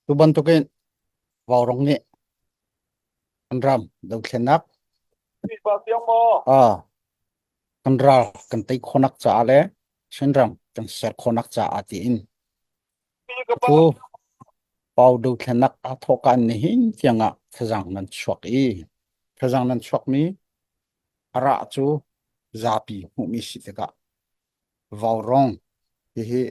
tu ban tu ken vào rong ni an ram dau thlenak à kan ra kan tei khonak cha le chen ram kan ser khonak cha ati in tu pau dau thlenak a thokan ni hin tianga thajang nan chuak i thajang nan chuak mi ara chu zapi mu mi si te ka vào rong hi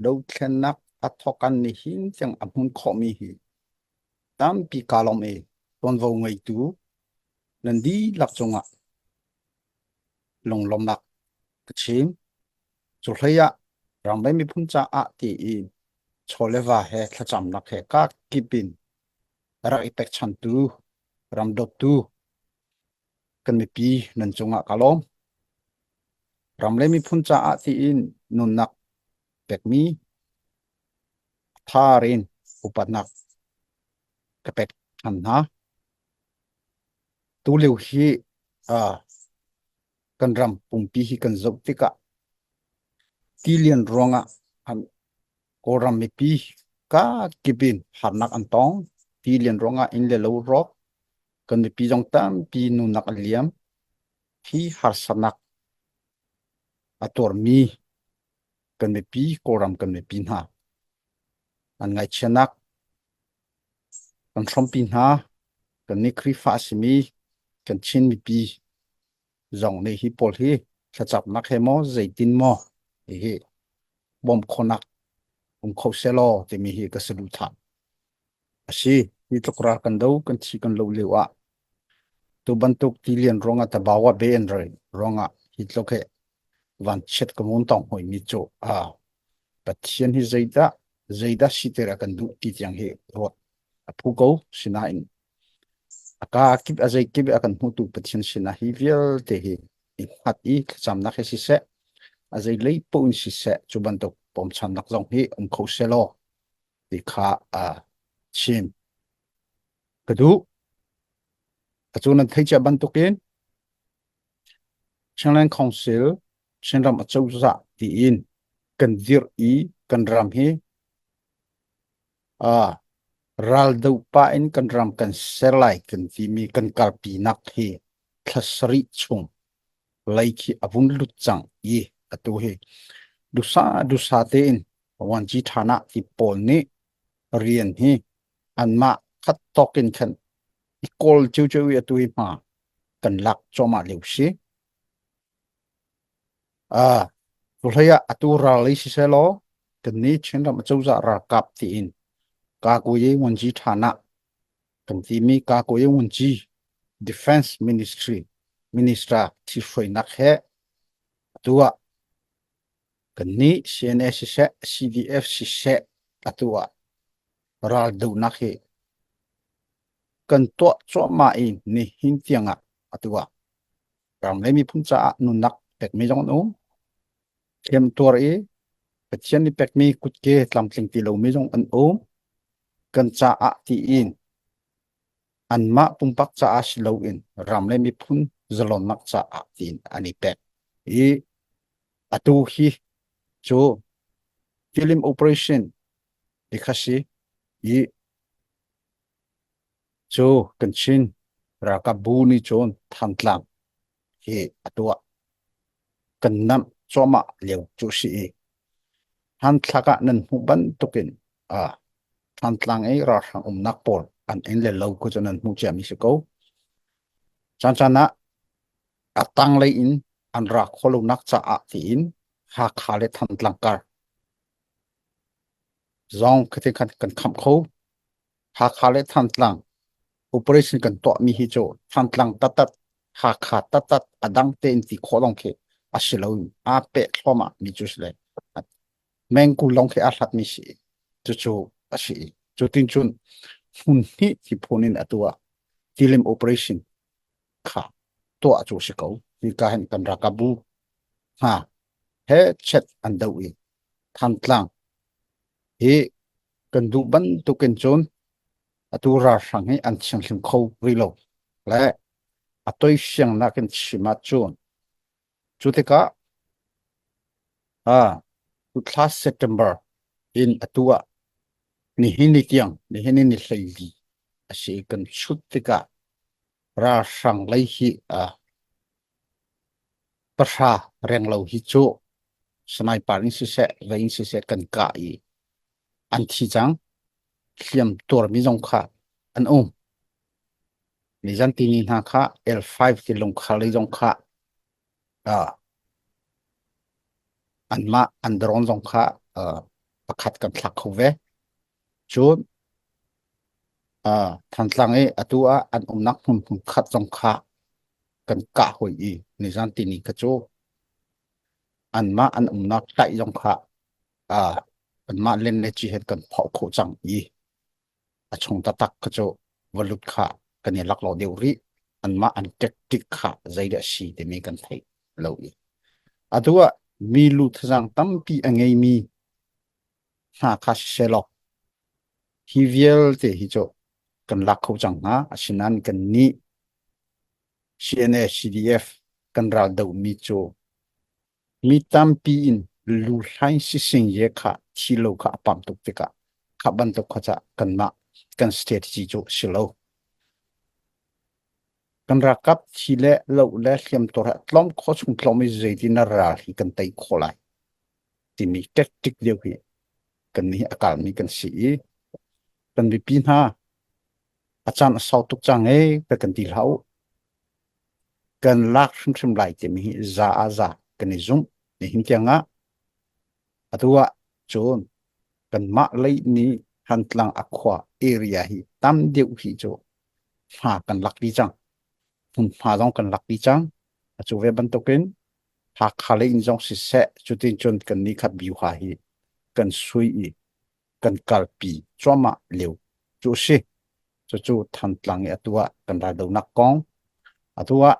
dau thlenak a thokan ni hin tiang amun kho mi hi tam pi kalom e ton vo ngai tu nan di lak chunga long lom nak chim chu hleya ram bai mi phun cha a ti i cholewa he thacham nak he ka kipin ra ipek chan tu ram dot tu kan mi pi nan chunga kalom ram le mi phun cha a ti in nun nak pek mi tharin upanak ka pek han na tu leu hi a kan ram pum pi hi kan zok tika tilian ronga an koram mi pi ka kipin harnak antong tilian ronga in le lo rok kan mi pi jong tam pi nu nak aliam hi har sanak ator mi kan mi pi koram kan mi pi na an ngai chanak kan throm pi na kan ni khri fa simi kan chin mi pi zong ne hi pol hi thachap nak he mo zaitin mo hi bom khonak kho selo te mi hi ka selu tha asi ni tlokra kan do kan chi kan lo lewa tu bantuk tilian ronga ta bawa ben roi ronga hi tlokhe van chet ka mun tong hoi mi cho a pathian hi zaida sitera kan du ti tiang he rot aphu ko sina in aka kip azai kip akan mutu pathian sina hi vial te hi hat i cham na khe si se azai lei po in si se chu bantuk pom chan nak jong hi kho selo ti kha a chim kadu achunan thaicha bantukin Changlang Council Chenram achauza ti in kan dir i kan ram hi a ral do pa in kan ram kan serlai kan ti mi kan kalpi nak hi thasri chung lai khi avun lut chang i atu hi dusa te in wan ji thana ti pol ni rian hi anma khat tokin khan ikol chu chu atu hi ma kan lak choma leusi à rồi thấy à tu ra lấy xe lo cái ní chuyện đó mà châu dạ ra cặp tiền cả cô ấy muốn gì thà nè cần gì mi cả cô ấy muốn gì defense ministry minister thì phải nắc hết tu à cái ní CNS sẽ CDF sẽ à tu à ra đầu nắc hết cần tuột cho mà in ní hin tiếng à tu à rằng lấy mi phun cha nun nắc bẹt mi trong nó thêm tuột ấy cái chuyện ní bẹt mi cút kê làm tình tỷ lầu mi trong ấn ốm cần cha ạ thì in an ma pumpak cha as lo in ram le mi phun zalon nak cha a tin ani pek i atu hi cho film operation dikhashi i cho kanchin ra ka bu ni chon thantlang hi atua kan nam choma leu chu si han thlaka nan hu ban tukin a thantlang ei ra sang nak pol an en le lo ko chonan hu chami se ko chan chana atang le in an ra kholu nak cha a tin ha khale thantlang kar zong khathi khan kan kham kho ha khale thantlang operation kan to mi hi cho thantlang tatat ha kha tatat adang te in ti kholong khe asilo a pe thoma mi chu sle meng ku long khe a hlat mi si chu chu asi chu tin chun hun hi ti phonin atua tilim operation kha to a chu si ko ti ka hen kan ra ka bu ha he chet an dau i thantlang hi kan du ban tu ken chon atu ra sang hi an chang hlim kho rilo le atoi siang na ken chima chon chu te ka a tu class September in atua ni hini tiang ni hini ni hlei asi kan chut tika ra sang lai hi a pasha reng lo hi chu sanai parin si se vein si se kan ka I an thi chang hliam tur mi jong kha an ni zan ti ni na kha L5 ti long kha le jong kha a an ma an dron jong kha pakhat kan thak kho ve chu than tlang e atua an nak hun khat jong kha kan ka hoi I ni zan ti ni ka chu an ma an nak tai jong kha an ma len le chi het kan phau kho chang I a chung ta tak ka chu valut kha kan ni lak lo deu ri an ma an tek tik kha zaida si te me kan thei lo I atua mi lu thang tampi angai mi ha kha selo hi vial te hi chu kan lak kho chang ha asinan kan ni CNA CDF kan ra dau mi chu mi tampi in lu hai si sing ye kha thilo kha pam tuk te ka kha ban tuk kha cha kan ma kan strategy chu silo kan ra kap thile lo le hliam tor tlom kho chung tlom I zeiti na ra hi kan tai kholai ti mi tek tik deu hi kan ni akal mi kan si kan bi pin ha achan sau tuk chang e pe kan ti hau kan lak shim lai te mi za a za kan ni zum ni hin tianga atua chon kan ma lei ni han tlang akwa area hi tam deu hi cho ha kan lak di chang hun pha dong kan lak di chang chu ve ban token ha khale in jong si se chutin chon kan ni khat biu ha hi kan sui I kan kalpi choma leu chu si chu than tlang e atua kan ra do nak kong atua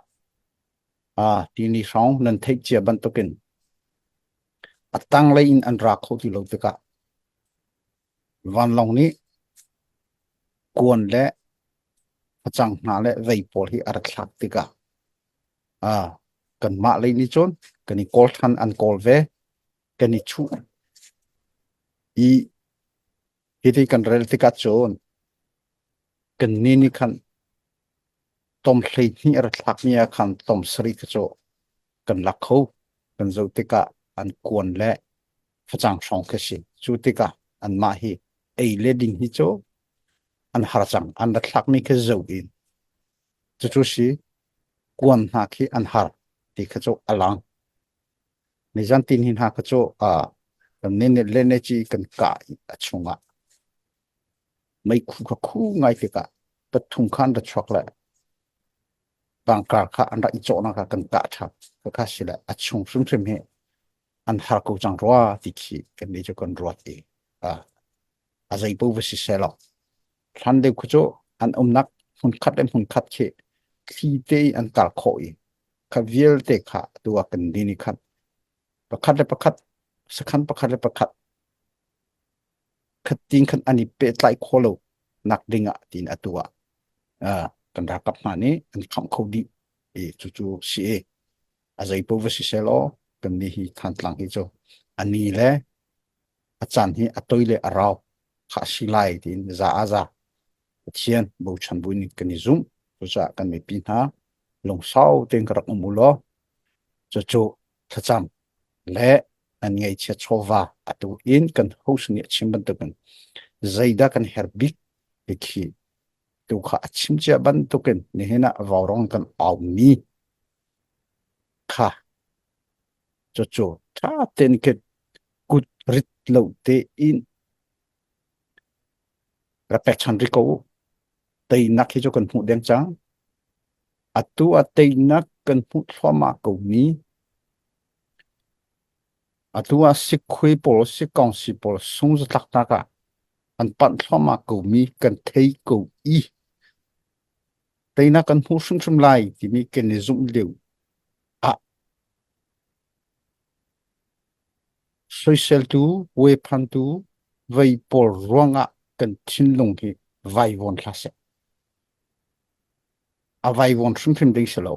ti ni song nan thei chia ban token atang le in an ra kho ti lo te ka van long ni kuan le achang na le vei pol hi ar thak te ka kan ma le ni chon kan ni kol than an kol ve kan ni chu I hiti kan rel te ka chon kan ni khan tom hlei ni ar thak ni khan tom sri ka cho kan lak kho kan zo te ka an kuan le phachang song ka si chu te ka an ma hi ei le ding hi cho an har chang an da thak mi ka zo in chu si kuan ha khi an har ti ka cho alang ni jan tin hin ha ka cho kan ne le ne chi kan ka achunga mai khu ngai te ka pathum khan da chok la bang kar kha an da I cho na ka kan ka tha ka si la achung sum sum he an har ko chang ro ti khi kan ni cho kan ro ti azai po vi si se lo than de khu cho an nak hun khat che khi te an kal kho I kha viel te kha tu kan di ni khat pakhat le pakhat sakhan pakhat le pakhat khat ting khan ani pe tlai kholo nak dinga tin atua kan ra kap ma ni an kham kho di chu si azai po vi si se lo kan ni hi than tlang hi cho ani le achan hi atoi le arau kha si lai tin za aza chian bo chan bu ni kan ni zum chu cha kan me pin ha long sau ten karak mu lo chu thacham le an ngai che chova atu in kan host ni chimban to kan zaida kan herbik ki tu kha achim che ban to kan ni hena warong kan aw mi kha chu tha ten ke kut rit lo te in rapek chan ri ko tei nak hi cho kan hu deng chang atu atei nak kan hu thoma ko mi atua sikhui pol sikong si pol sung tak taka an pan thoma ko mi kan thei ko I teina kan hu sum sum lai ti mi ken ni zum leu social tu we phan tu vai pol ronga kan thin long hi vai won klase a vai won sum sum ding selo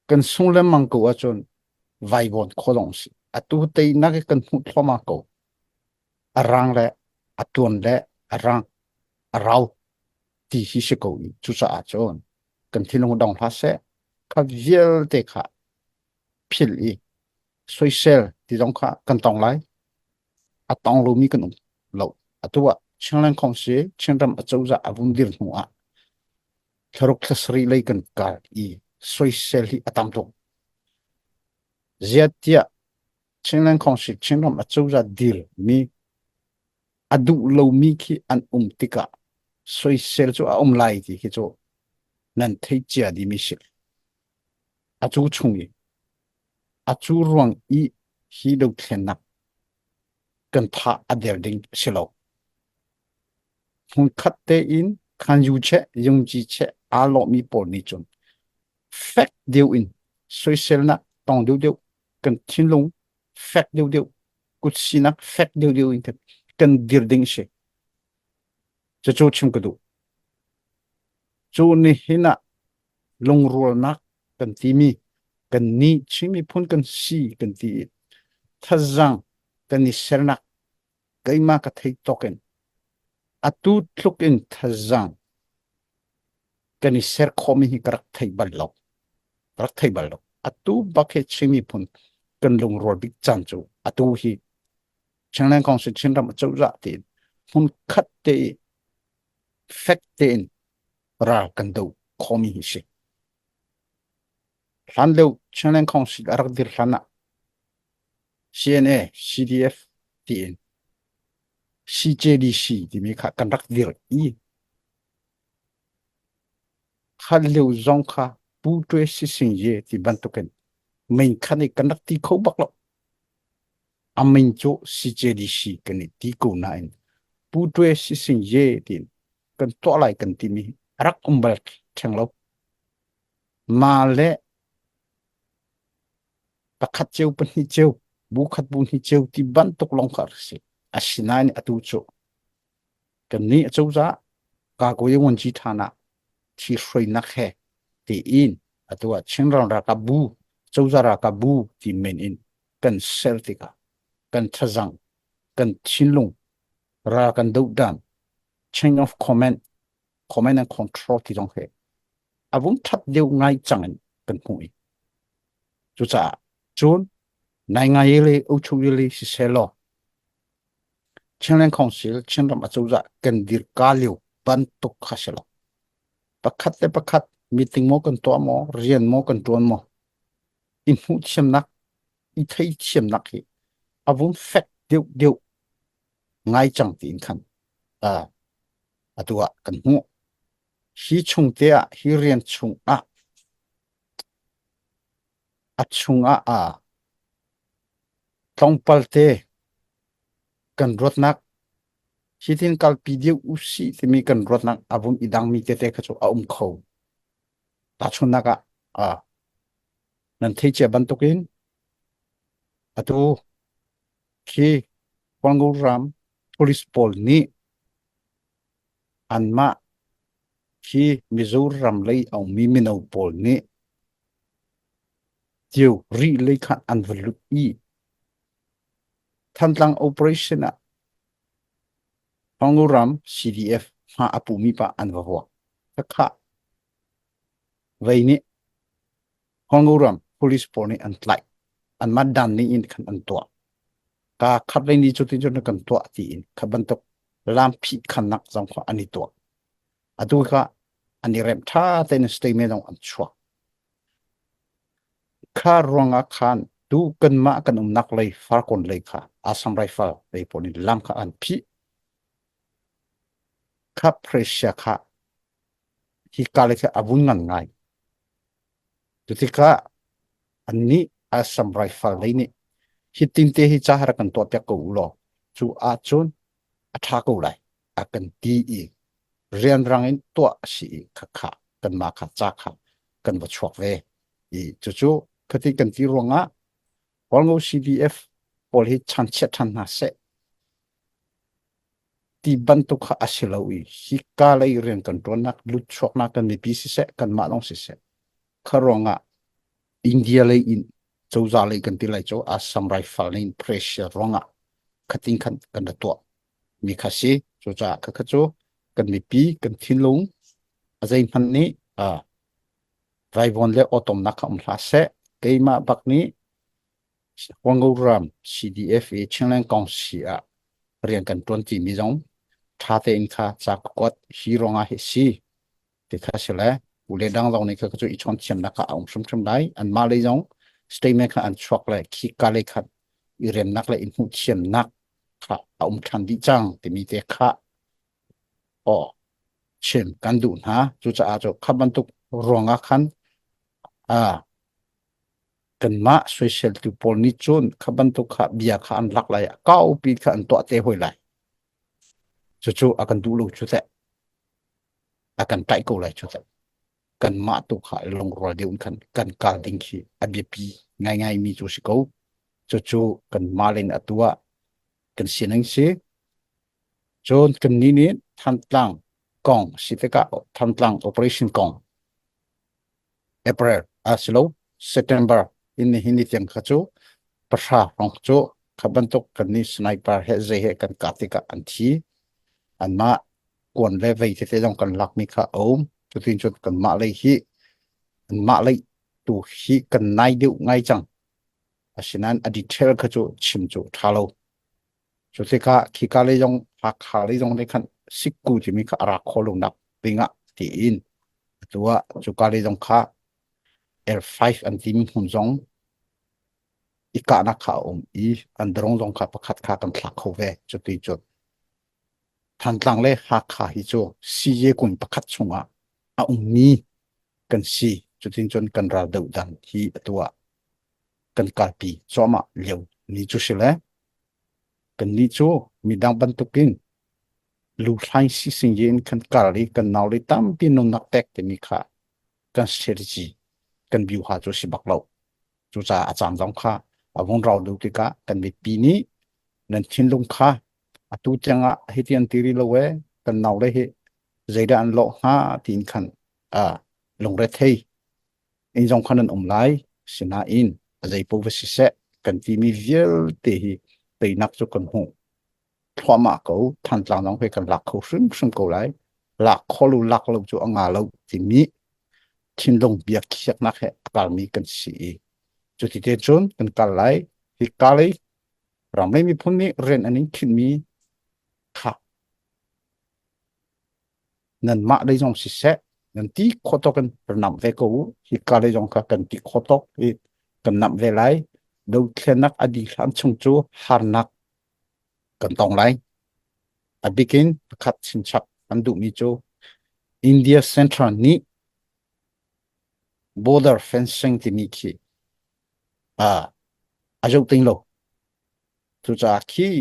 kan sung le mang ko achon vai won kholong si atu teina kan hu thoma ko arang le atuan le arang arau ti hi se ko i chu sa chon kan thilong dong pha se kha vial te kha phil i social ti dong kha kan tong lai atong lo mi kan lo atua changlan khong se changram achau za abun dir nu a tharuk thasri lai kan ka i social hi atam to ziatia changlan khong se changram achau za dir mi adu lo mi khi an tika social chu a lai ti khi chu nan thei chia di mi sil achu chungi achu ruang i hi do thlen nak kan tha ader ding silo hun khatte in khan yu che yung ji che a lo mi por ni chun fact deu in social na tong deu deu kan thin long fact deu deu kut sinak fact deu deu in kan dir ding she cho cho chim ka du chu ni hina long rol nak kan ti mi kan ni chimi phun kan si kan ti thazang kan ni serna kaima ka thei token atu tlukin thazang kan ni ser khomi hi karak thei ballo atu bakhe chimi phun kan long rol big chan chu atu hi changlan kong se chinram chau za ti phun khat te fact te in ra kan do khomi hi se han leu changlan kong se arak dir hana CNA CDF tin CJDC thì mi kha kan rak dir i khan leu zong kha pu tue si sing ye ti ban to ken main khan ni kan rak ti kho bak lo amin cho CJDC kan ni ti ko na in pu tue si sing ye tin kan to lai kan ti mi rak umbal thang lo ma le pakhat cheu pan hi cheu bu khat bu hi cheu ti ban tok long khar si asinai atu cho kan ni chau za ka ko ye won chi thana chi hroi na khe ti in atua chinran ra ka bu chau za ra ka bu ti men in kan seltika kan thazang kan chinlung ra kan do dan chain of command and control ti dong he avun that deu ngai changen kan hui chu cha chun nai ngai le u chu le si selo changlen council chinram a chauza kan dir ka liu ban tok khaselo pakhat le pakhat meeting mo kan to mo rian mo kan ton mo in hu chem nak I thei chem nak hi avun fact deu ngai chang tin khan atua kan hu hi chung te a hi rian chung a chung tong pal te kan rot nak hitin kal pideu usi te mi kan rot nak avun idang mi te khachu kho ta chun naka nan thei che ban tokin atu khi Pangul Ram police pol ni anma khi Mizoram lei au mi minau pol ni tiu ri lei khan anvalu I thanlang operation a Pangul Ram CDF ha apu mi pa anvawa kha vai ni Pangul Ram police pol ni antlai anma dan ni in khan antwa ka khat lai ni chutin chon kan to ti in khaban tok lam phi khan nak jang kho ani to atu kha ani rem tha ten statement on an chwa kha ronga khan tu kan ma kan nak lai far kon lai kha Assam Rifle lai poni lam kha an phi kha pressure kha hi kale kha abun ngan ngai tu ti kha ani Assam Rifle lai ni hitin te hi chahara kan to pya ko lo chu a chun atha ko lai akan ti I rian rangin to si kha kan ma kha cha kha kan ba chok ve I chu khati kan ti ronga Polngo CDF pol hi chan che than na se ti ban to kha asilawi hi ka lai rian kan to nak lut chok na kan mi pi si se kan ma long si se kharonga India lai in chauza lai kan ti lai cho Assam Rifle in pressure ronga khating khan kan da to มีคาซีจูจ่าก็จูกันมีปีกันทิ้งลงอาจจะพันนี้ไรวอนเลออตอมนักอมลาเซเกยมาบักนี้วังกูรัม CDF เอเชียงแรงกองเสียเรียนกันตวนที่มีจงท่าเตอินคาจากกอดฮีโรงอาเฮซีที่ข้าเสลอุเลดังเราในก็จะอีชอนเชียมนักเอาสมสมได้อันมาเลยจงสเตย์เมคอันช็อกเลยคิกาเลยขัดอีเรียนนักเลยอินหูเชียมนักค่ะเอาทันดีจังที่มีเด็กค่ะอ๋อเช่นกันดูนะจุจะอาจจะขับรรทุกรวงอาคันกันมาสวยเซลติปอลนิจุนขับรรทุกขับเบียขันลักเลยก้าวปีขันตัวเตะหอยเลยจู่ๆอากันดูลูกจุดเตะอากันไต่กูเลยจุดเตะกันมาตุกขาลงรอยเดียวกันการดิ้งขี้อเบียปีง่ายๆมีจุดสิกูจู่ๆกันมาเล่นตัวกันเสียนังสีจนกันนี้ทันตังกองสิเตกะทันตัง operation กอง April สโล September ini tiang kacu perha rong cu kabantuk kan ni sniper he ze he kan katika anti anma kwan le vei te jong kan lak mi kha om chu tin chu kan ma le hi an ma le tu hi kan nai deu ngai chang asinan adi thel kacu chim chu thalo chu te ka khi ka le jong ha kha le jong le khan sikku ji mi kha ara kholung dak pinga ti in tua chu ka le jong kha L5 an tim hun jongอีกานักข่าวอีอันดรงลงขับประคัดขากันทักเขาเวจุดที่จุดทันหลังเลยหักขาฮิโจซีเยกุนประคัดชงอ่ะมีกันซีจุดที่จนกันราดูดันที่ตัวกันกาปีจอมาเลี้ยวนี่จุดสิเลยกันนี่จูมีดังบรรทุกินลูกชายสิสิงเย็นกันกาลีกันนาวลีตั้มปีนุนักเต็กที่มีขากัน strategy กันบิวหาจุดสิบักเราจุดจะอาจารย์จงค่าวงเราดูติกะกันในปีนี้นั่นชินลงค่าตุจังอ่ะเฮติอันตีรีโลเวกันนาวเลยเฮใจดันโลหะทีนขันลงเรทเฮอินจงขันนั้นไลสินาอินใจพวกสิเสกันที่มีเวลตีตีนักจุกันหูทว่ามาเขาทันหลังน้องเฮกันหลักเขาซึ่งเขาไลหลักเขาลูหลักเราจูอ่างเราที่มีชินลงเบียกเขียกนักเฮการมีกันสีจุดที่เจนกันกาไลฮิกาลีเราไม่มีพ้นนี้เรียนอันนี้คิดมีค่ะนั่นมาได้จงสิเสนั่นที่ขอตกันนำเวกูฮิกาลีจงกันที่ขอตกันนำเวไลดูเขียนนักอดีตอันชงจูฮาร์นักกันตองไลอบิกินขัดสินชักอันดูมีจูอินเดียเซ็นทรัลนี้ border fencing ที่มีขี้อาจุติงโลทุจาขี้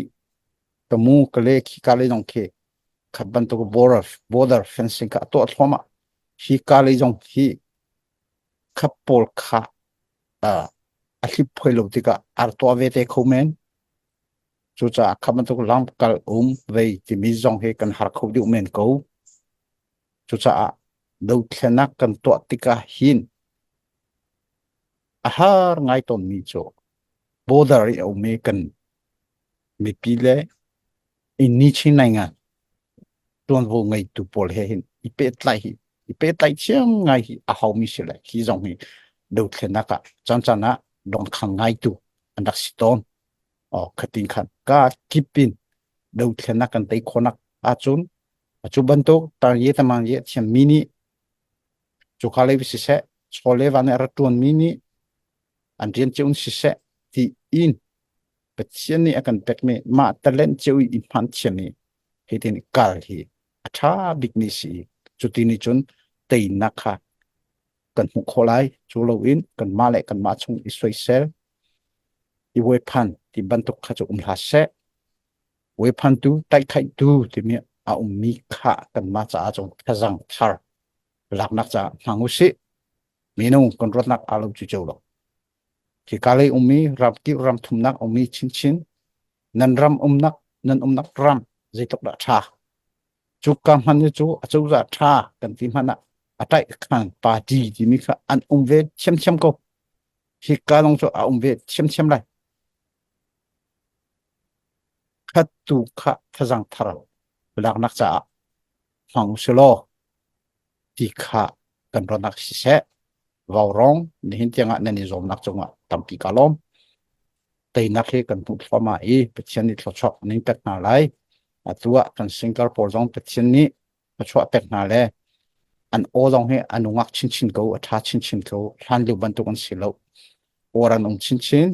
ตมูกเลขี้กาเลจงขี้ขับบันตุก border fencing กับตัวทว่าขี้กาเลจงขี้ขับปอลขาอาชีพพลติกาอาร์ตัวเวทเอคูเมนทุจาขับบันตุกลำกัลเวที่มีจงเฮกันหาเขาดิวเมนกูทุจาดูเทนักกันตัวติกาหินอาหารไงตอนนี้โจ border เอาเมกันมีปีเล่อินนิชินัยงานตัววงไงตุปอลเห็นอีเป็ดไล่เชียงไงอาหามิเสเลยที่จงมีดูเทนักจันนะลงขังไงตุอันดักสิตอนขัดติงขันก็คิดปินดูเทนักกันไตคนนักปัจจุบันตัวตอนเยตมันเยเชียมินิจุกาเลวิสิเสชอเลวันเอร์ตัวนมินิอันเรียนเจ้าสิเสที่อินปัจจัยนี้อาการเป็กเมมาตะเล่นเจ้าอินพันเชนีเฮตินกาลฮีอาชาบิกนิสีจุดที่นี้จนตีนักค่ะกันหุกโคไลจูโลวินกันมาเล่กันมาชงอิสราเอลอีเวพันที่บรรทุกขจุลาเซเวพันดูไต่ไข่ดูที่มีมีค่ากันมาจากจงขจังทาร์หลักนักจะหังอุสิมีนุ่งกันรถนักอาลูจุเจ้าหรอกที่กาเลยมีรับกิรำทุมนักมีชินนันรำนักรำใจตกดาชาจุกกำมันจูจูจะชากันที่มันอะไตขันปาดีที่มีค่ะอันเวทเช่มก็ที่กาลงจูเวทเช่มเลย khát tu khát thazang thara lạc nắc cha phang selo ti kha kan ron nak se vào rong ni hin tianga nani zom nak chunga tampi kalom tei nak he kan pu fama e pechen ni thlo chok ning tak na lai atua kan Singapore zong pechen ni chwa pek na le an o zong he anungak chin chin ko atha chin chin ko han lu ban tu kan silo oran ong chin chin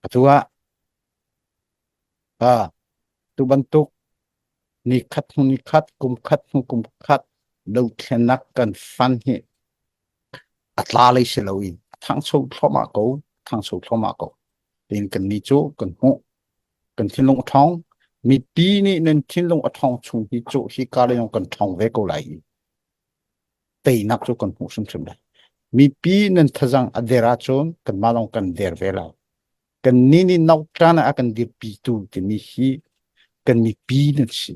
atua tu ban tu ni khat kum khat đâu khen nak kan fan hi atla lấy silo in thang sâu thoma ko thang sâu thoma ko tin kan ni chu kan hu kan thin long thong mi pi ni nen thin long athong chung hi chu hi ka le yong kan thong ve ko lai tei nak chu kan hu sum lai mi pi nen thajang adera chon kan malong kan der ve la kan ni ni nau trana akan dir pi tu ti mi hi kan mi pi nen si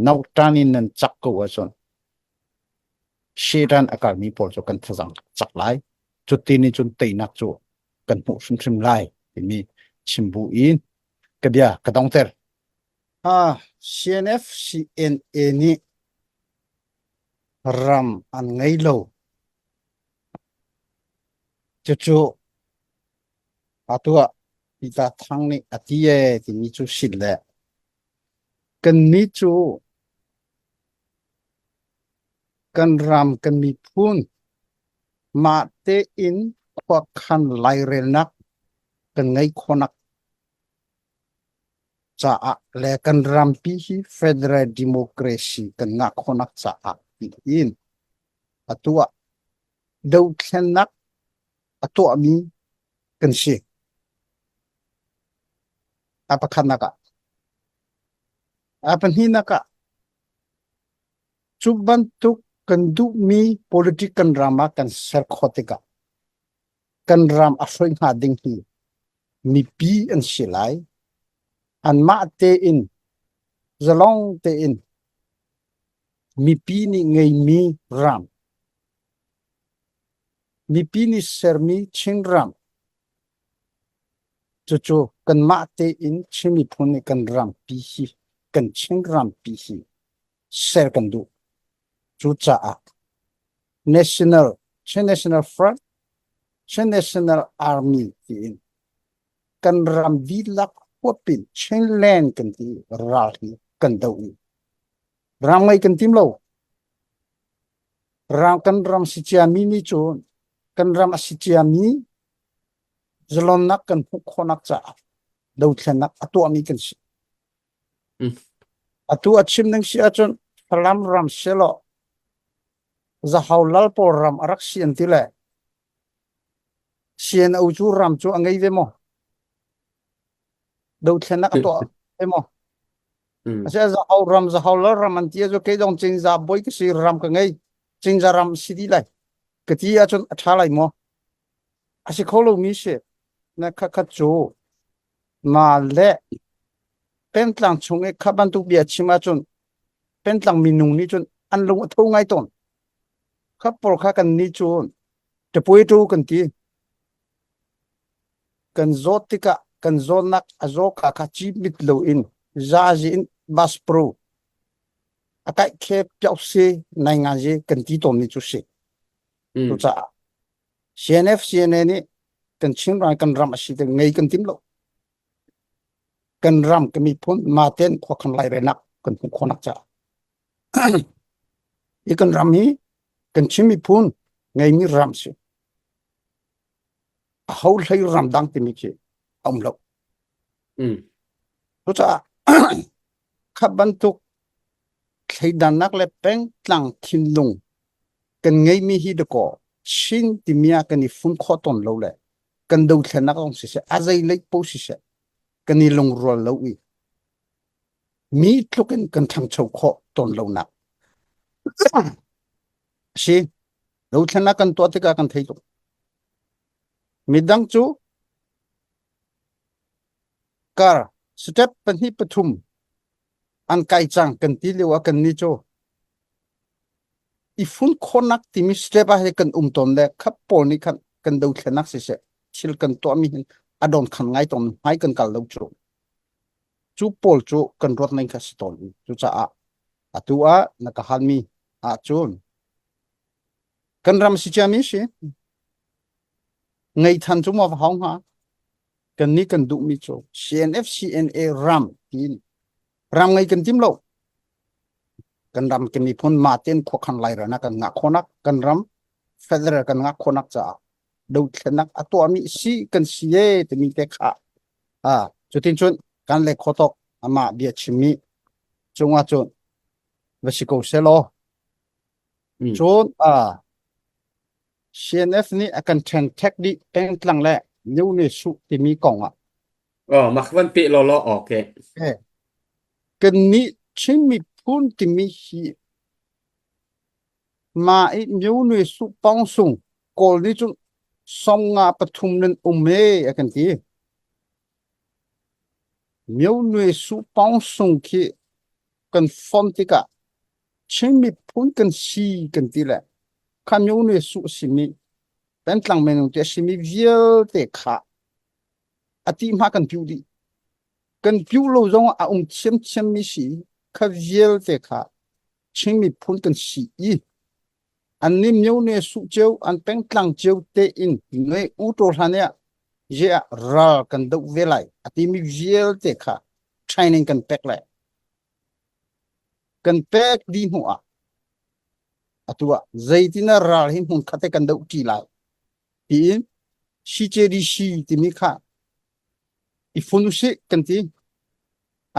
nau trani nen chak ko wa chon shedan akal mi por cho kan thajang chak lai chu ti ni chun tei nak chu kan hu sum lai ti mi chimbu in ka bia ka dong ter CNF CNA ni ram an ngai lo chu chu atua ita thang ni atie ti mi chu sil le kan mi chu kan ram kan mi phun ma te in kwa khan lai rel nak kan ngai khonak cha a le kan ram pi hi federal democracy kan nga khonak cha a in atua dau khen nak atua mi kan si apa khanaka apan hinaka chuban tu kan du mi political drama kan ser khotika kan ram afoi ha ding hi mi pi an silai an ma te in zalong te in mi pi ni ngai mi ram mi pi ni ser mi ching ram chu kan ma te in chimi phun ni kan ram pi hi kan ching ram pi hi ser kan du chu cha a national front national army in kan ram di lak popin chen len kan ti ra hi kan dau ni ram ngai kan tim lo ram si chia mi ni chu kan ram si chia mi zalon nak kan hu khonak cha dau thlen nak atu ami kan si atu achim nang si achon ram selo za haulal por ram arak sian ti le sian au chu ram chu angai ve mo dau thlen nak atu ve mo ase za haulal ram an ti zo ke dong ching za boy ki si ram ka ngai ching za ram si di lai ka ti achon atha lai mo ase kholo mi se na kha chu ma le pen tlang chung e khaban tu bia chima chun pen tlang minung ni chun an lu tho ngai ton khap por kha kan ni chun te pui tu kan ti kan zotika kan zonak azoka kha chi mit lo in za ji in bas pro akai khep chau se nai nga ji kan ti tom ni chu se tu cha CNF CNA ni kan ching ran kan ram asi te ngai kan tim lo kan ram kan mi phun ma ten kho khan lai re nak kan hu khonak cha i kan ram hi kan chimi phun ngai mi ram si hau lai ram dang ti mi ki om lo tu cha khaban tu khai dan nak le peng tlang thin lung kan ngai mi hi de ko shin ti mia kan ni phun kho ton lo le kan dau thlen nak ong si se azai lei po si se kan ni long rol lo wi mi tlukin kan thang chau kho ton lo nak si dau thlen nak kan to ti ka kan thei tu midang chu kar step pan hi pathum an kai chang kan ti lewa kan ni chu ifun khonak ti mi step a he kan ton le khap por ni kan dau thlen nak si se chil kan to mi adon khan ngai ton hai kan kal lo chu chú Paul chú cần rót nên khá stol chú cha à tu na ka halmi chun cần ram si cha mi shi ngày thành chú mà hong ha cần ni cần dụ mi chú CNF CNA ram ngày cần tim lâu cần ram cần ni phun ma tên khó khăn lại rồi na cần ngã khonak cần ram federal cần ngã khonak cha đâu cần nak atu ami si cần si e te mi te kha chú tin chun kan le khotok ama bia chimi chunga chun vesiko selo chun CNF ni akan chen tek di peng tlang le new ni su ti mi kong mặc văn bị lo lo ok kan ni chimi phun ti mi hi ma i new ni su pong sung kol ni chun song nga pathum nen ume akan ti new ni su pong sung ki kan fon ti ka chimi phun kan si kan ti le kan new ni su si mi pen tlang men te si mi viel te kha ati ma kan piu di kan piu lo zong chem mi si kha viel te kha chimi phun kan si i an nim new ne su cheu an peng tlang cheu te in ngai u to hania je ra kan do velai ati mi viel te kha training kan pek lai kan pek di hu atua zaitina ral hin hun khate kan do ti lai tin si che di si ti mi kha i funu si kan ti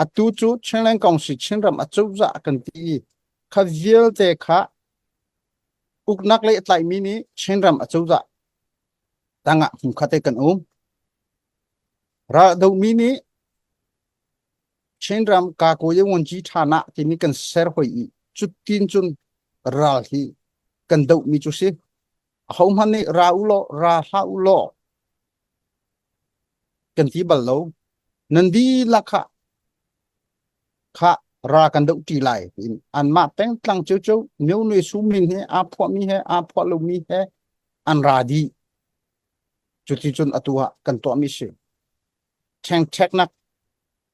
atu chu chenlang kong si chenram achu za kan ti kha viel te kha uk nak le tlai mi ni chenram achu za tanga hun khate kan ra do mi ni chenram ka ko ye won ji thana ti mi kan ser hoi i chu tin chun ra hi kan do mi chu si hom han ni ra u lo ra ha u lo kan ti bal lo nan di la kha ra kan do ti lai an ma peng tlang cheu cheu meu noi su min he phwa mi he phwa lo mi he an ra di chu ti chun atua kan to mi se theng thek nak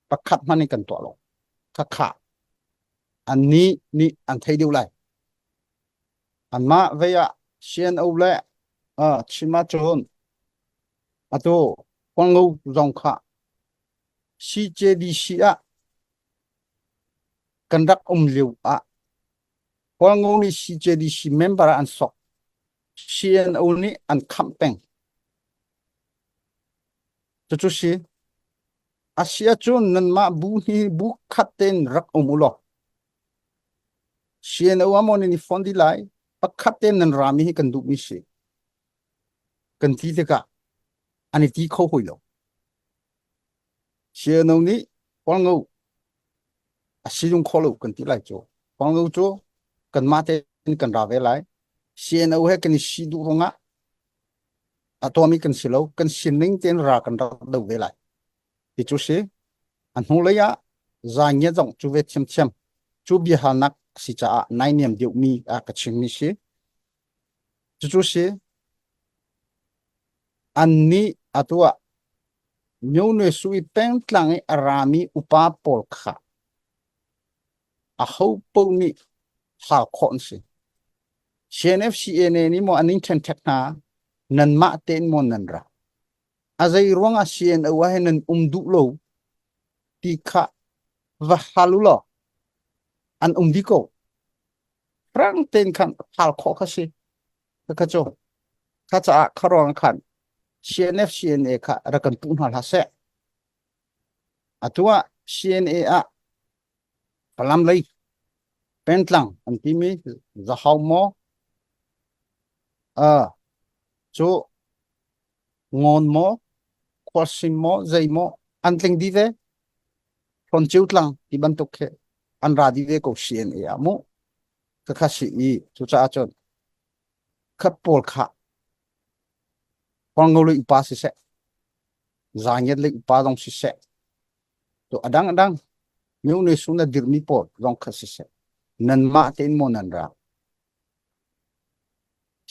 pakhat mani kan to lo kha an ni an thei deu lai an ma ve ya sian o le chima chon ato kwang lo zong kha CJDC kan rak liu kwang lo ni CJDC member an sok CNO ni an camping chu si asia chun nan ma bu ni bu khaten rak umulo CNO amon ni fondi lai pakhaten nan rami hi kan du mi si kan ti te ka ani ti kho hoi lo CNO ni kwang lo asiyung kho lo kan ti lai cho kwang lo cho kan ma te kan ra ve lai CNO he kan si du ronga atomi kan silo kan sining ten ra kan ra do ve lai ti chu si an hu le ya za nya jong chu ve chem chu bi ha nak si cha nai niam diu mi ka ching mi si chu si an ni atua nyu ne sui peng tlang e arami upa pol kha a ho po ni ha khon si CNFCNA ni mo aning chen thek na nan ma ten mo nan ra azai ruanga CNO wa henan du lo ti kha va halulo an di ko rang ten kan hal kho kha si ka cho kha cha kharong khan CNFCNA kha ra kan tu na la se atua CNA palam lai pentlang an ti mi za haw mo cho ngon mo kwasim mo zai mo an tling di ve kon chiu tlang ti ban tok khe an ra di ve ko CNA mo ka kha si i chu cha chon kha pol kha kwang lo pa si se za nyet le pa dong si se to adang meu ne suna dir mi por dong kha si se nan ma ten mo nan ra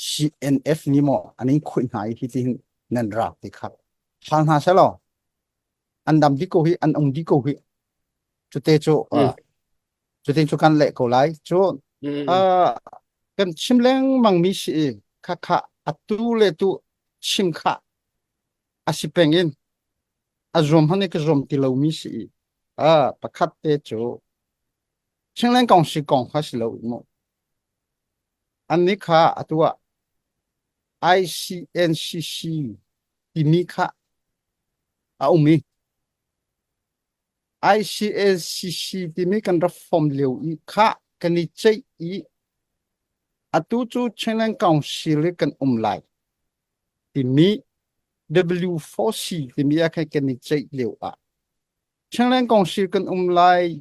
CNF ni mo aning khoi ngai hi tin nan ra ti kha hal ha se lo an dam di ko hi an ong di ko hi chú tê chú ừ chú tê chú căn lệ cổ lái chú ừ à cần chim leng mang mi si khá khá à tu lệ tu chim khá à si pengin à zoom hane cái zoom ti lâu mi si à bà khát tê chú chim leng gong si gong khá si lâu mo anh ní khá à tu à ICNCC ti mi khá à mi ICNCC ti mi kan ra form liu i khá kan ni chơi i à tu chú chim leng gong si le kan lại ti mi W4C thì mi cái này chạy liệu à chẳng lẽ công sự cần lại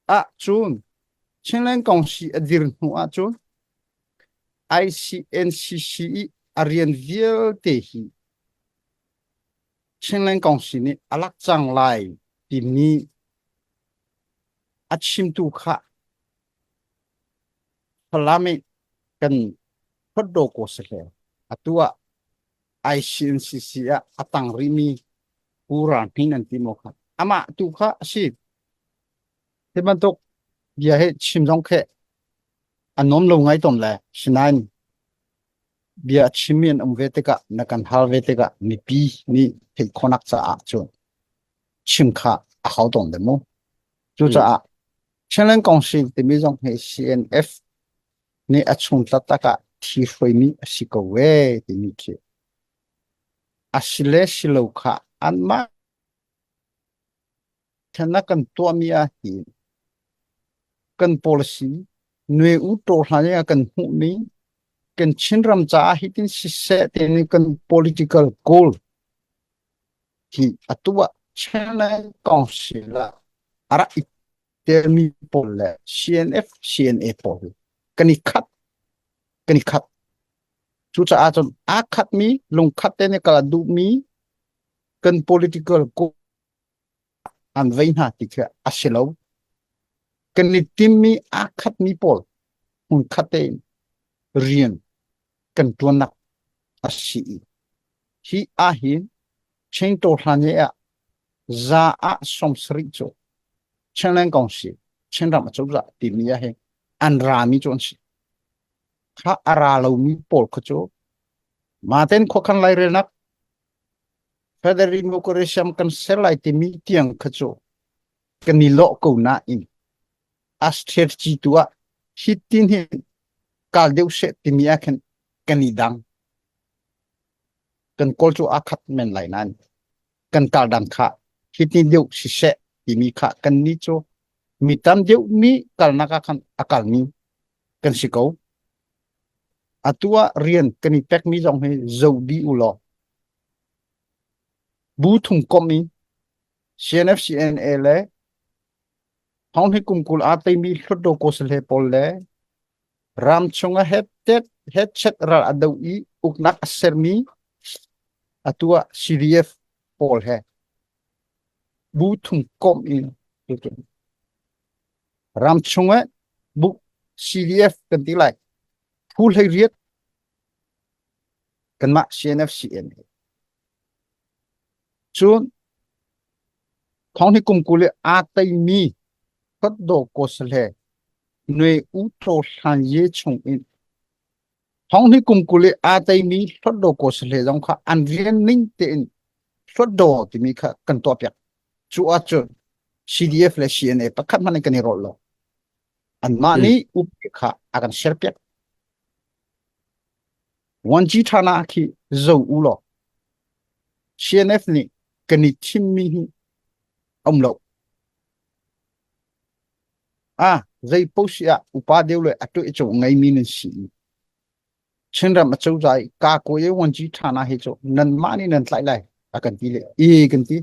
à chun chẳng lẽ công sự ở điểm hoa chun ICNCC arian viel te hi chẳng lẽ công sự này alak chang lại thì mi à chim tu kha palame cần phát đồ của sự à tua ICNCC à tăng rimi puran hinan timo kha ama tu kha si thế bạn tục giờ hết chim giống khe anh nôm lâu ngay tôm lệ xin anh bia chimien về tất cả na kan hal về tất cả mi pi mi thì khonak cha a chu chim kha a hao tông de mo chu cha ừ a chen len kong sin ti mi jong he CNF ni a chung ta ta ka thi foi mi a si ko we ti mi che a sile silo kha an ma thana kan to mi a hi kan policy nue u to ha ya kan hu ni kan chin ram cha hi tin si se te ni kan political goal thì atua chana consular ara itermi pole CNF CNA pole kani khat chu cha achon a khat mi lung khat te ne kala du mi kan political ko an vein ha ti kha asilo kani timmi a khat mi pol un khate rian kan tuanak asi hi a hin chen to hanye a za a som sri cho chen lang kong si chen ram cho za ti mi ya he an ra mi chon si kha ara lo mi pol kho cho ma ten kho khan lai re nak federal democracy kan selai ti mi tiang kho cho kan ni lo ko na in a strategy tua hitin hin kal deu se ti mi ya kan ni dang kan kol cho akhat men lai nan kan kal dang kha hitin deu si se ti mi kha kan ni cho mi tam deu mi kal na ka khan akal mi kan si ko atua rian kan pek mi jong he zo di u lo bu thum kom mi CNF CNA le hong he kum kul a te mi thot do ko sel he pol le ram chunga het chet ra adaw i uknak aser mi atua CDF pol he bu thum kom in ram chunga bu CDF kan ti lai phul he riet kan ma CNF CNA chun hong he kum kul a te mi thot do ko sel he nui u tro san ye chung in hong ni kum kule a tai mi thot do ko sle jong kha an rian ning te in thot do ti mi kha kan to pyak chu a chu CDF le CNA pakhat man kan ro lo an ma ừ ni u kha akan sher pyak wan ji thana khi zo u lo CNF ni kan ni chim mi hi om lo a zai posia upa deu le atu chu ngai mi nin si chen ram a chau zai ka ko ye wan ji thana he chu nan ma ni nan tlai lai akan ti le e kan ti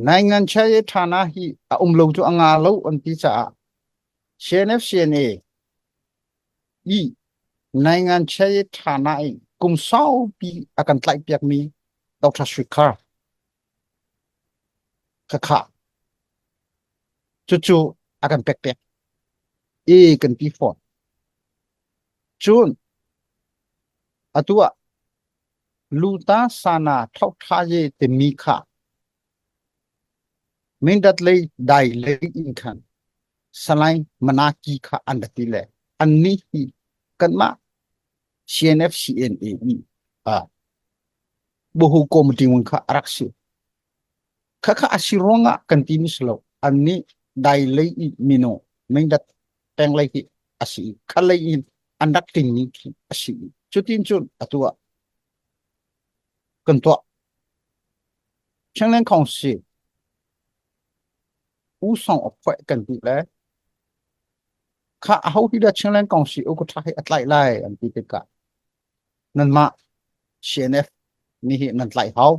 nai ngan cha ye thana hi a lo chu anga lo an ti cha CNF CNA i nai ngan cha ye thana i kum sau pi akan tlai piak mi Dr. Shrikar kha kha chu chu akan pek pek e kan ti fon chun atua luta sana thau tha ye te mi kha mình đặt lấy đại lấy in khăn salai manaki kha andati le anni hi kan ma CNF CNA à buhu komiti mun kha araksi kha kha asironga continuous lo anni dai lei I mino mình đặt teng lei hi asi kha lei in andak ting ni ki asi chutin chun atua kan to changlen khong si u song of phải kan ti le kha hau hi da changlen khong si u ko thai atlai lai an ti te ka nan ma CNF ni hi nan tlai hau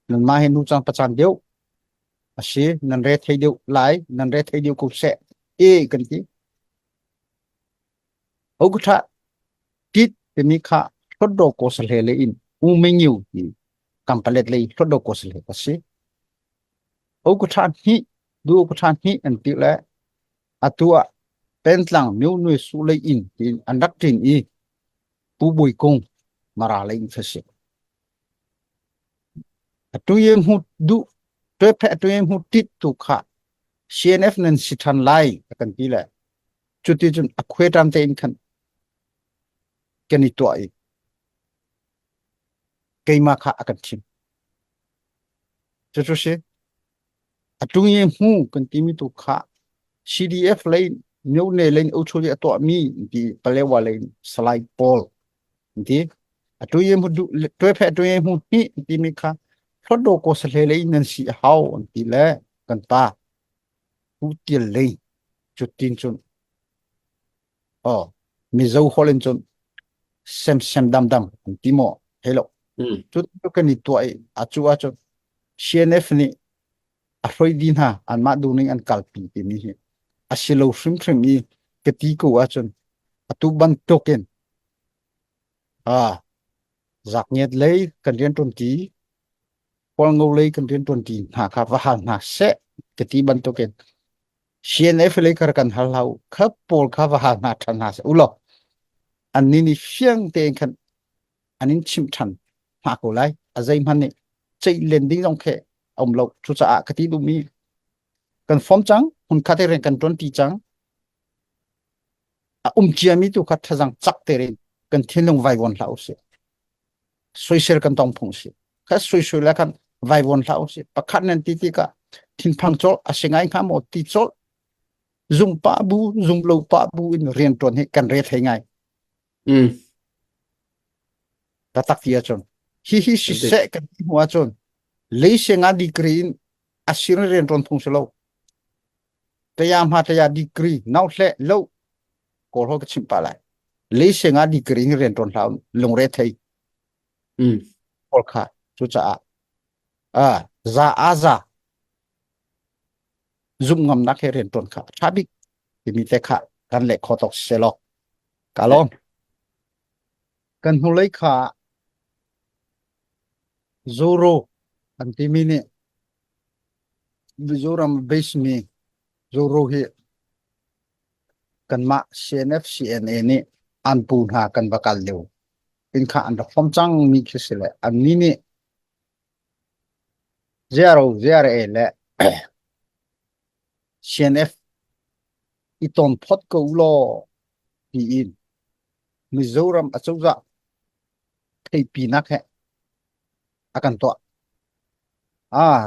nan ma hi nu chang pachan deu asi nan re thei deu lai nan re thei deu ku se e kan ti u ko tha tit te mi kha thod do ko sal he le in u me ngiu ni kam palet le thod do ko sal he asi u ko tha hi du ko tha hi an ti le atua pen tlang miu nui su le in tin andak tin I pu bui kong mara le in phase atu yem hu du te phe atu yem hu tit tu kha CNF nan sithan lai kan ti le chuti chun akhwe tam te in khan keni to ai keima kha akan thim chu se atu yem hu kan ti mi tu kha CDF lai miu ne le u chu le to mi di palewa le slide pol ti atu yem hu du te phe atu yem hu ni ti mi kha thod do ko sale le nan si hau ti le kan ta pu ti le chutin chun mi zo holen chun sem dam dam ti mo hello chút cái này tuổi chú cho CNF này rồi đi ha anh mà đủ nên anh calpi thì mi asilo shrim mi cái tí của chân tu ban token giặc nhiệt lấy cần riêng tuần tí quang ngô lấy cần riêng tuần tí hạ khá và hàng hạ sẽ cái tí ban token CNF lấy cái cần hal hậu khắp pol khá và hàng hạ thằng hạ sẽ ulo anh nín phiêng tiền khăn anh nín chim thằng hạ cổ lại à dây man này chạy lên đi trong khe ông lộc chú xã cái tí đủ mi cần phom trắng hun khát tiền cần tuần tí trắng chia mi tu khát thằng chắc tiền cần thiên long vài vốn lão sẽ xoay xe cần tông phong sẽ khát xoay lại cần vài vốn lão sẽ bắt khát nên tí tí cả thiên phang chốt à sinh anh khám một tí chốt dùng pa bu dùng lâu pa bu in riêng tuần hay cần rét hay ngay ta tắc phía chôn hi sẽ cần hoa chôn lấy xe ngã đi green à sinh riêng tuần phong sẽ lâu tayam ha tayam degree now le low ko ho chim pa lai le se nga degree ren ton law long re thai ko kha chu cha za zum ngam nak he ren ton kha thabi ti mi te kha kan le kho tok se lo ka lon kan hu lai kha zoro an ti mi ne zoram base mi zoro he kan ma CNF CNA ni an pun ha kan bakal leu in kha an phom chang mi khisile an ni ni zero e le CNF iton phot ko lo pi in Mizoram achouza thei pi nak he akan to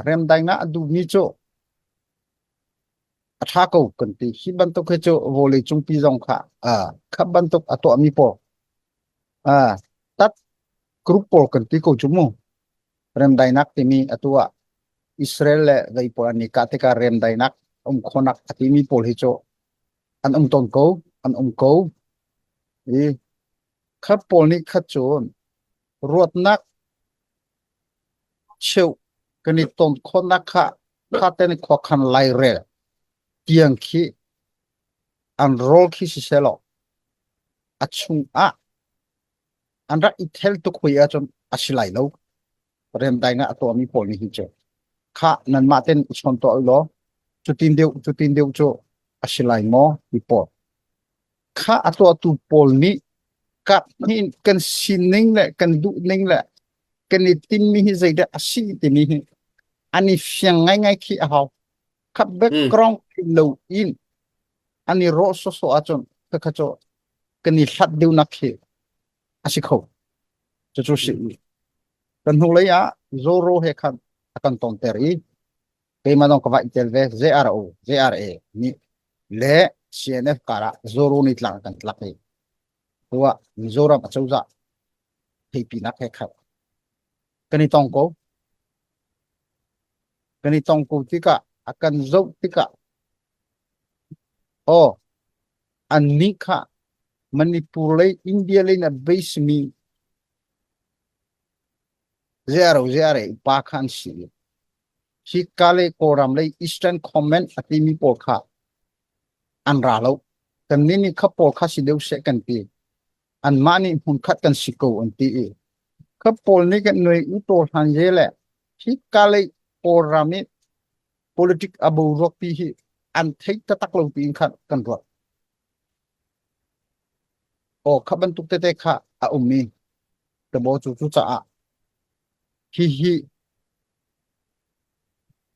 rem dai na du mi cho atha ko kan ti hi ban to khe cho vole chung pi jong kha khap ban to ato mi po tat group po kan ti ko chumu rem dai nak ti mi atua Israel le dai po ani ka te ka rem dai nak khonak ati mi pol hi cho an ton ko an ko e khap pol ni kha chon ruat nak cheu kani ton khonak kha te ni kho khan lai re tiang khi an rol khi si selo achung anra ithel to khoya chon asilai lo rem dai na ato mi pol ni hi che kha nan ma ten chon to lo chutin deu cho asilai mo report kha ato tu pol ni ka ni kan sining le kan du ning le kan ni tin mi hi zaida asi ti mi hi ani fiang ngay khi hao khắp background lâu in ani ro so achon ka cho kani hlat deu na khi asikho cho si kan hu lấy á zoro he khan akan ton teri ke ma dong ka vai tel ve zra ni le cnf kara zoro ni tlang kan tlak ni tua mizoram achauza thei pi nak he khat kani tong ko tika akan zo tika o anika manipur le india le na base mi zero pa khan si hi kale koram le eastern comment atimi por kha an ra lo kan ni kha por kha si deu se kan pi an mani hun khat kan si ko an ti e kha pol ni kan noi u to han je le hi kale koram politic abu rock pi hi an thei ta tak lo pi khat kan ro o khaban tuk te kha a ummi te bo chu cha a hi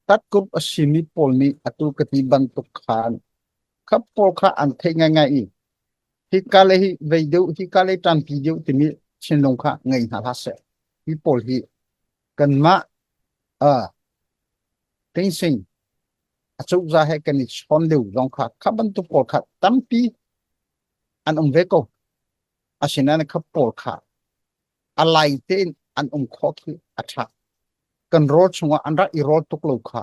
tat kup asimi polmi atu kati ban tuk khan khap pol kha an thei ngai hi kale hi veidu hi kale tan pi deu timi chin long kha ngai na la se hi pol hi kan ma a tin sing achu za he kan chon deu long kha khaban tu pol kha tampi an ve ko asina na khap pol kha alai ten an kho ki atha kan ro chunga anra I ro tuk lo kha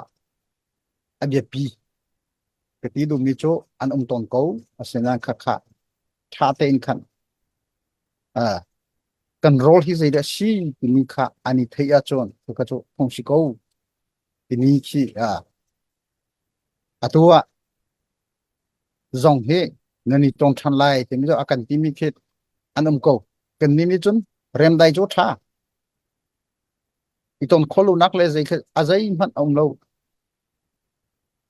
abya pi kati du mi cho an ton ko asina kha kha tha ten khan a kan rol hi zai da shi ni kha ani theya chon to ka cho phong shi ko ni chi a atua zong he ngani tong than lai te mi jo akan ti mi khet an ko kan ni chun rem dai cho tha I ton kholu nak le zai khe azai man lo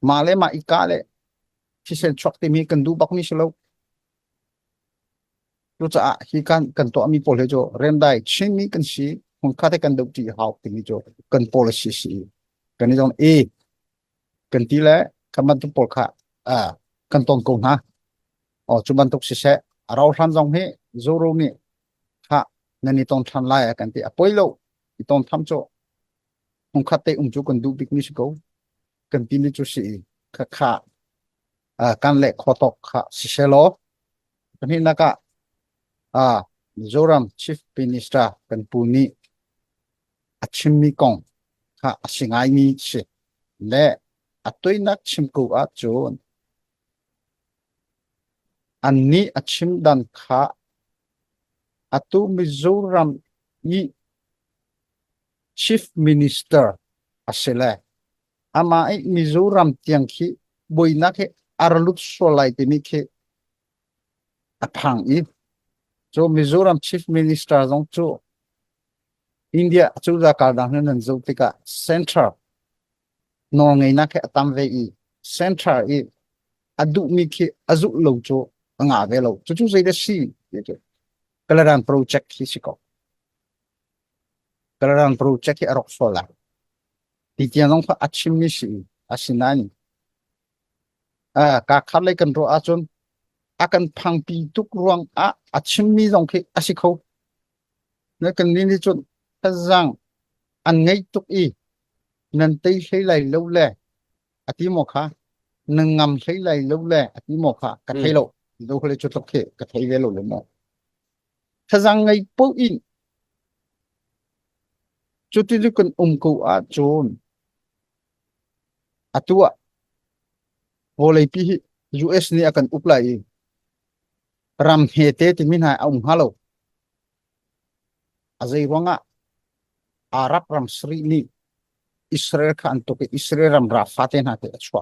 ma le ma ikale chi sen chok te mi kan du bak mi shlo lu cha hi kan to mi pol he jo rem dai chin mi kan si hon kha te kan du ti hau ti mi jo kan policy si kan ni jong e kan ti le kaman tu pol kha a kan ton ko na o chu ban tok si se rau than jong he zoro mi kha ngani ton than lai kan ti a poilo I ton tham cho hon kha te chu kan du bik mi si ko kan ti ni chu si kha kha kan le khotok kha si se lo kan hi na ka Mizoram Chief Minister kan puni achim mi kong kha asingai mi se le atoi nak chim ko a chon anni achim dan kha atu Mizoram I Chief Minister asele ama I Mizoram tiang khi boina ke arlut solai te mi ke aphang I cho Mizoram Chief Minister jong cho India chu za ka dang nan zo tika center no ngai na ke atam ve I center I adu mi ke azu lo cho nga ve lo chu zai da si kalaran project hi si ko kalaran project hi arok sola ti tiang jong fa achim mi si asinani ka khale kan ro achon akan phang pi tuk ruang achim mi jong ke asikho na kan ni chon zang an ngai tuk I nan tei sei lai lo le ati mo kha nang ngam sei lai lo le ati mo kha ka thai lo do khole chu tok ke ka thai ve lo le mo zang ngai po in chu ti lu kan ko a chon atua volei pi US ni akan uplai ram he te ti min ha halo azai ronga Arab ram sri ni Israel khan to ke Israel ram ra faten ha te achwa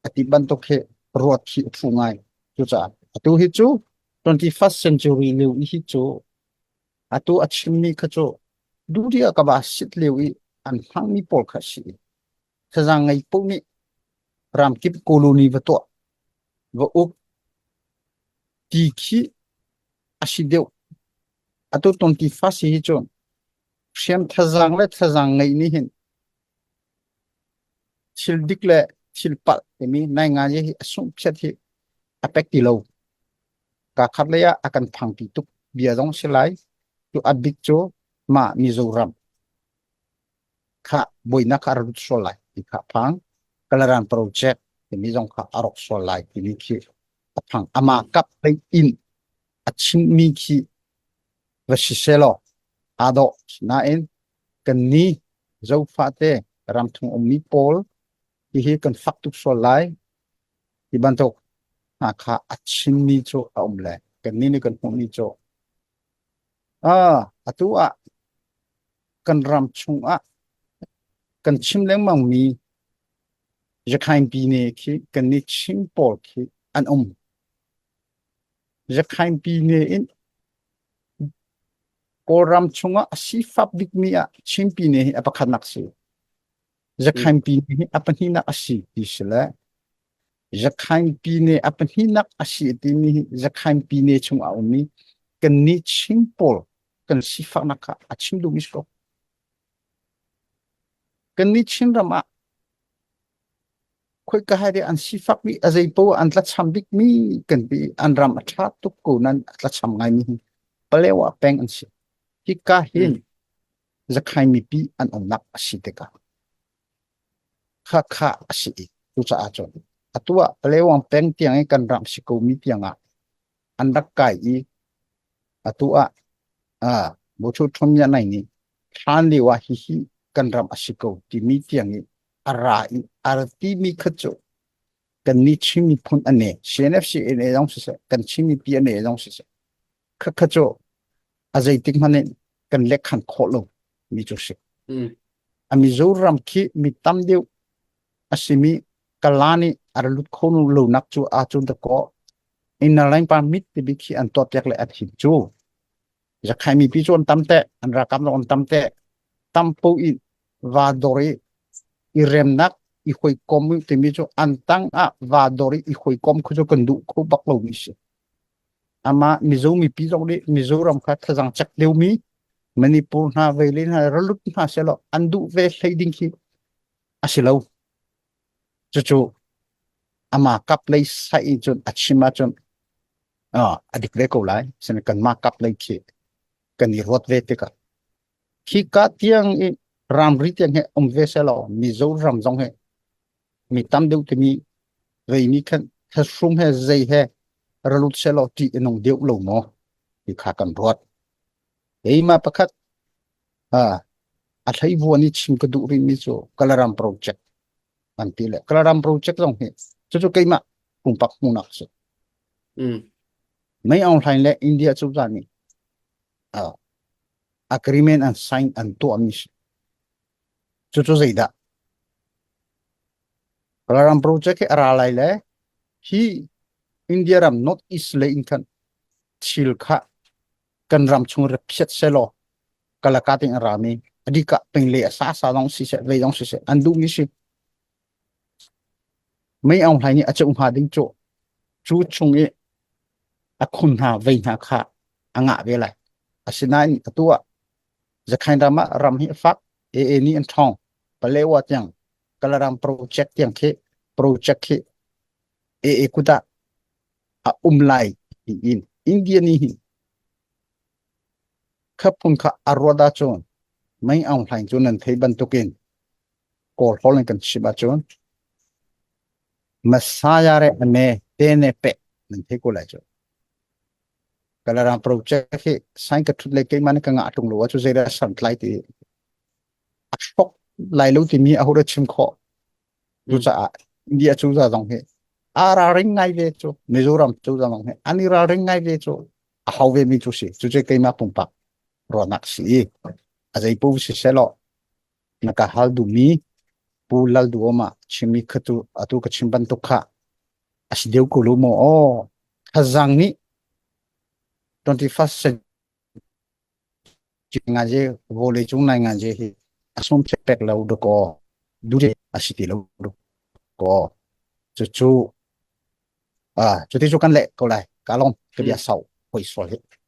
ati ban to ke ruat hi thu ngai chu cha atu hi chu 21st century leu hi chu atu achimni kha chu duria ka ba sit leu I an hang mi por kha si sajang ngai pu ni ram kip colony va to va ok ti khi asideu atu 21st hi chu siam thazang le thazang ngai ni hin thil dik le thil pal emi nai nga je hi asum chet hi apek ti lo ka khat le ya akan phang pi tuk bia dong silai tu abik cho ma Mizoram kha boina kha rut so lai ti kha phang kalaran project emi jong kha arok so lai ti ni khi phang ama kap le in achin mi khi vasiselo ado na en kan ni zo fa te ram thung mi pol ti hi kan fak tuk so lai ti ban tok ha kha achin mi cho le kan ni kan hong mi cho atua kan ram chung kan chim leng mang miจะใครปีนี้คือกันนี่ชิมปอลคืออันจะใครปีนี้อินโอรัมชงอ่ะสิฟับบิกมีอ่ะชิมปีนี้อัปขันนักสิจะใครปีนี้อัปนีนักสิดิสละจะใครปีนี้อัปนีนักสิที่นี่จะใครปีนี้ชงอ่ะมีกันนี่ชิมปอลกันสิฟักนักอ่ะชิมดูมิสโกกันนี่ชิมรำอ่ะคุยกันให้ได้อันสิฟักมีอะไรปูอันละชำบิกมีกันปีอันรำอัชาตุกูนั้นละชำไงมีเปลว่าแปลงอันสิที่กาเห็นจะใครมีปีอันนักสิเด็กข้าสิตุจะอาจารย์ตัวเปลว่าแปลงเตียงให้กันรำสิกูมีเตียงอันรักไก่ตัวบุชุทมยันไหนนี่ท่านเรียกว่าฮิกันรำสิกูที่มีเตียงอะไรอะไรที่มีขจรกันนี่ชิมีพุนอันนี้เชนเอฟซีอันนี้ต้องสิกันชิมีปีอันนี้ต้องสิขจรอะไรที่มันเนี่ยกันเล็กขันโคลงมีจุดสิมีโจรำคีมีตั้มเดียวสิมีกลานีอะไรลุดโคนุลูนักจูอาจุนตะโกอินอะไรปามิดที่บิคีอันตัวเตียกเลยอัดหินจูจะใครมีปีจวนตั้มเตะอันรักกันอนตั้มเตะตั้มปูอินวาดอรีอีเรมนักอีคุยคอมที่มีจูอันตั้งวาดอรีอีคุยคอมคุจูกันดูคุบักโลมิสอามามิโซมีปีจงนี้มิโซรำคัดทางจักเดียวมีมณีปูร์นาเวลินรลุกนาเสลอันดูเวลให้ดิ้งคีอาศิลาวจู่อามากับเลยใส่จนอัชิมาจนอดีตเล็กเอาไลเสนกันมากับเลยคีกันนิรวดเวติกาคีกัดยังรำริตยังเหเวเสลมิโซรำจงเหมีตั้มเดียวที่มีเวนี้คันถ้าสุ่มเหใจเหรลุเสลที่นงเดียวลงเนาะที่ขากันรวดมาประคัดอัฐิวัวนี่ชิมกระดูริมิโซกลารัมโปรเจกต์อันที่เลยกลารัมโปรเจกต์ตรงนี้จู่ๆกี่มาปุ่มปักมุนักสุดไม่เอาไทยและอินเดียจู่ๆนี่agreement and sign อันตัวมิสจู่ๆใจด่ากลารัมโปรเจกต์อะไรเลยที่อินเดียรัม not east เลยอินกันชิลค่ะกันรัมชงเรพิเศษเซโลกลากาติงรามีอดีกะเป็นเลี้ยซาดองสิเสเวดองสิเสอันดูมิสิไม่เอาไทยนี่อาจจะอุ้มหาดิ้งโจจูชงคุณหาเวหาค่ะอ่างเวลัยอาศินัยตัวจะใครรำรำให้ฟักนี่อันทองไปเลวจังกลารำโปรเจกต์ยังเคโปรเจกต์เคกุดาไลอินเดียนี่ขับพุ่งข้าอารวดาจนไม่เอาไทยจนนั้นที่บรรทุกินกอลฮอลกันชิบะจนมาสายาเรอเมเตเนเปนั่นที่กูเลยจนกลารำโปรเจกต์ที่สังกัดทุเล็กมันก็งาตรงหลัวจุดเจริญสันไลที่อักษรไลลูที่มีอาหุรชิมข้อจุดจะอินเดียจุดจะตรงนี้ราริงไงเวจูมิโซรัมจุดจะตรงนี้อันนี้ราริงไงเวจูฮาวเวมิจุสิจุดเจริญมาปุ่มปักรอนักสิอาจจะปูสิเซลนักฮัลดูมีปูลัลดูอมาชิมิขตุอตุกชิมบันตุกะอาศัยเดียวกุลูโมขจังนี้21st century งานเจโวเลจุงในงานเจฮีอาสมเชเป็กเราดูก็ดูเจอาศัยที่เราดูก็จู่ๆจุดที่จุกันเละก็เลยกาลงก็เดียสาวหอยสวย